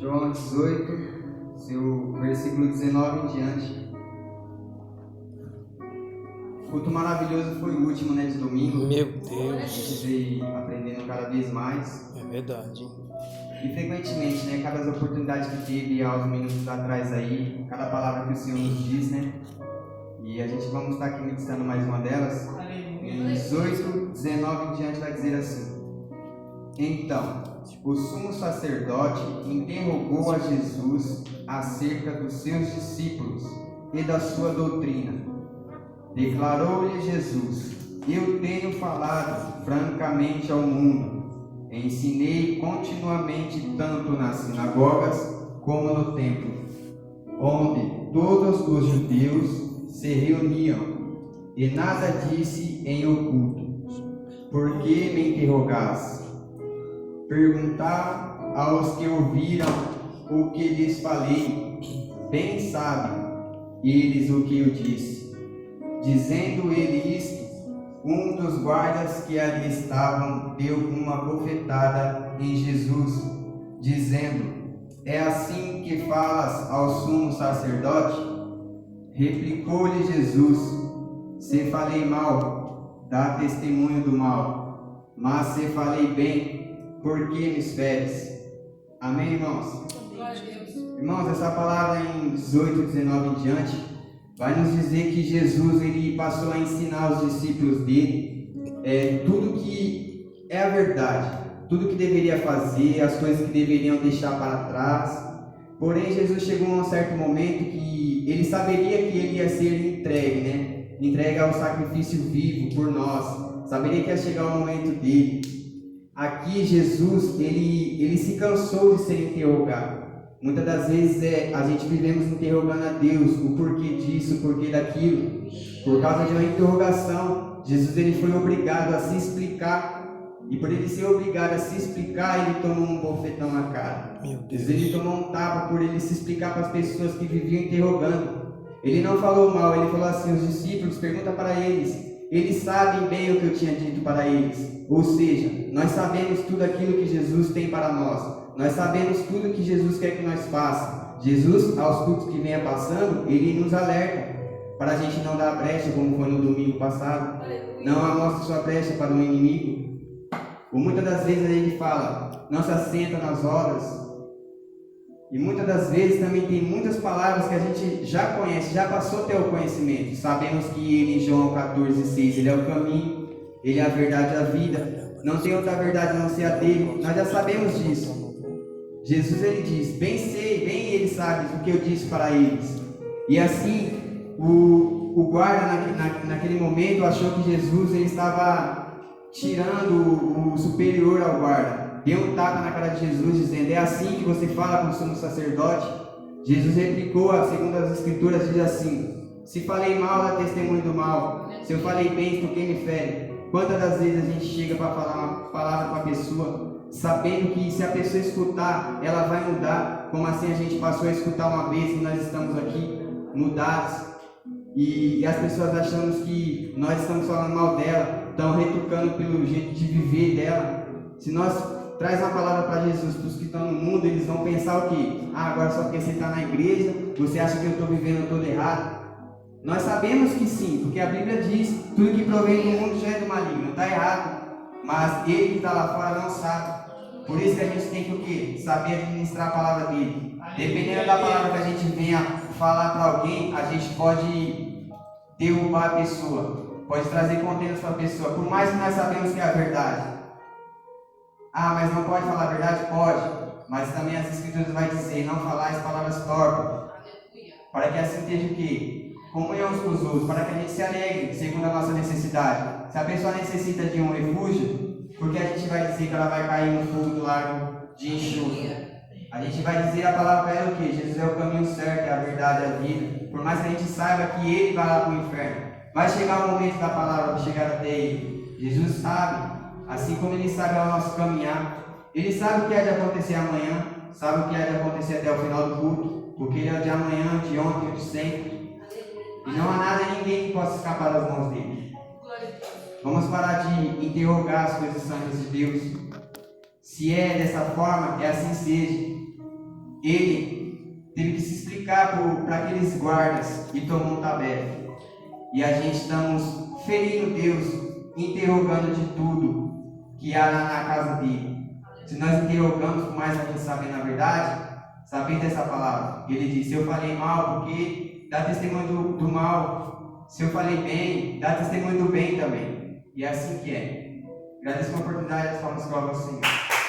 João 18, seu versículo 19 em diante. Culto maravilhoso foi o último, né, de domingo. Meu A Deus, gente veio aprendendo cada vez mais. é verdade. E frequentemente, né, cada oportunidade que teve há uns minutos atrás aí, cada palavra que o Senhor nos diz, né? E a gente vamos estar aqui ministrando mais uma delas. Em 18, 19 em diante vai dizer assim: Então, o sumo sacerdote interrogou a Jesus acerca dos seus discípulos e da sua doutrina. Declarou-lhe Jesus: Eu tenho falado francamente ao mundo. Ensinei continuamente tanto nas sinagogas como no templo, onde todos os judeus se reuniam, e nada disse em oculto. Por que me interrogais? Perguntar aos que ouviram o que lhes falei. Bem sabem eles o que eu disse. Dizendo ele isto, um dos guardas que ali estavam deu uma bofetada em Jesus, dizendo: É assim que falas ao sumo sacerdote? Replicou-lhe Jesus: Se falei mal, dá testemunho do mal. Mas se falei bem, por que me esperes? Amém, irmãos? Irmãos, essa palavra em 18, 19 em diante vai nos dizer que Jesus ele passou a ensinar aos discípulos dele tudo que é a verdade, tudo que deveria fazer, as coisas que deveriam deixar para trás. Porém, Jesus chegou a um certo momento que ele saberia que ele ia ser entregue, né? Entregue ao sacrifício vivo por nós. Saberia que ia chegar o momento dele. Aqui Jesus ele se cansou de ser interrogado. Muitas das vezes a gente vivemos interrogando a Deus o porquê disso, o porquê daquilo. Por causa de uma interrogação, Jesus ele foi obrigado a se explicar. E por ele ser obrigado a se explicar, ele tomou um bofetão na cara. Jesus ele tomou um tapa por ele se explicar para as pessoas que viviam interrogando. Ele não falou mal, ele falou assim: os discípulos, pergunta para eles. Eles sabem bem o que eu tinha dito para eles. Ou seja, nós sabemos tudo aquilo que Jesus tem para nós. Nós sabemos tudo que Jesus quer que nós façamos. Jesus, aos cultos que venha passando, ele nos alerta para a gente não dar brecha, como foi no domingo passado. Não amostre sua brecha para o inimigo. Ou muitas das vezes ele fala: não se assenta nas obras. E muitas das vezes também tem muitas palavras que a gente já conhece, já passou a ter o conhecimento. Sabemos que ele, em João 14,6, ele é o caminho, ele é a verdade e a vida. Não tem outra verdade a não ser a dele. Nós já sabemos disso. Jesus ele diz: bem sei, bem ele sabe o que eu disse para eles. E assim, o guarda naquele momento achou que Jesus ele estava tirando o superior ao guarda. Deu um tapa na cara de Jesus, dizendo: é assim que você fala com o sumo sacerdote? Jesus replicou, segundo as escrituras, diz assim: se falei mal, dá testemunho do mal. Se eu falei bem, por que me fere? Quantas das vezes a gente chega para falar uma palavra para a pessoa, sabendo que se a pessoa escutar, ela vai mudar? Como assim a gente passou a escutar uma vez e nós estamos aqui mudados? E as pessoas achamos que nós estamos falando mal dela, estão retrucando pelo jeito de viver dela. Se nós traz uma palavra para Jesus, para os que estão no mundo, eles vão pensar o quê? Agora só porque você está na igreja, você acha que eu estou vivendo todo errado? Nós sabemos que sim, porque a Bíblia diz: tudo que provém do mundo já é do maligno. Está errado, mas ele que está lá fora não sabe. Por isso que a gente tem que o quê? Saber administrar a palavra dele. Dependendo da palavra que a gente venha falar para alguém, a gente pode derrubar a pessoa, pode trazer condenas para a pessoa, por mais que nós sabemos que é a verdade. Ah, mas não pode falar a verdade? Pode, mas também as escrituras vai dizer: não falar as palavras torpes, para que assim esteja o quê? Comunhão uns com os outros, para que a gente se alegre segundo a nossa necessidade. Se a pessoa necessita de um refúgio, porque a gente vai dizer que ela vai cair no fogo do lago de enxofre? A gente vai dizer a palavra para ela o quê? Jesus é o caminho certo, é a verdade, é a vida. Por mais que a gente saiba que ele vai lá para o inferno, vai chegar o momento da palavra para chegar até ele. Jesus sabe, assim como ele sabe ao nosso caminhar. Ele sabe o que há de acontecer amanhã, sabe o que há de acontecer até o final do culto, porque ele é o de amanhã, de ontem, o de sempre. E não há nada e ninguém que possa escapar das mãos dele. Vamos parar de interrogar as coisas santas de Deus. Se é dessa forma, que assim seja. ele teve que se explicar para aqueles guardas e tomou um tabefe. E a gente estamos ferindo Deus, interrogando de tudo que há na casa dele. Se nós interrogamos, por mais que a gente sabe na verdade, saber dessa palavra. Ele disse: se eu falei mal, porque dá testemunho do mal. Se eu falei bem, dá testemunho do bem também. E é assim que é. Agradeço a oportunidade, as palmas que eu ao Senhor.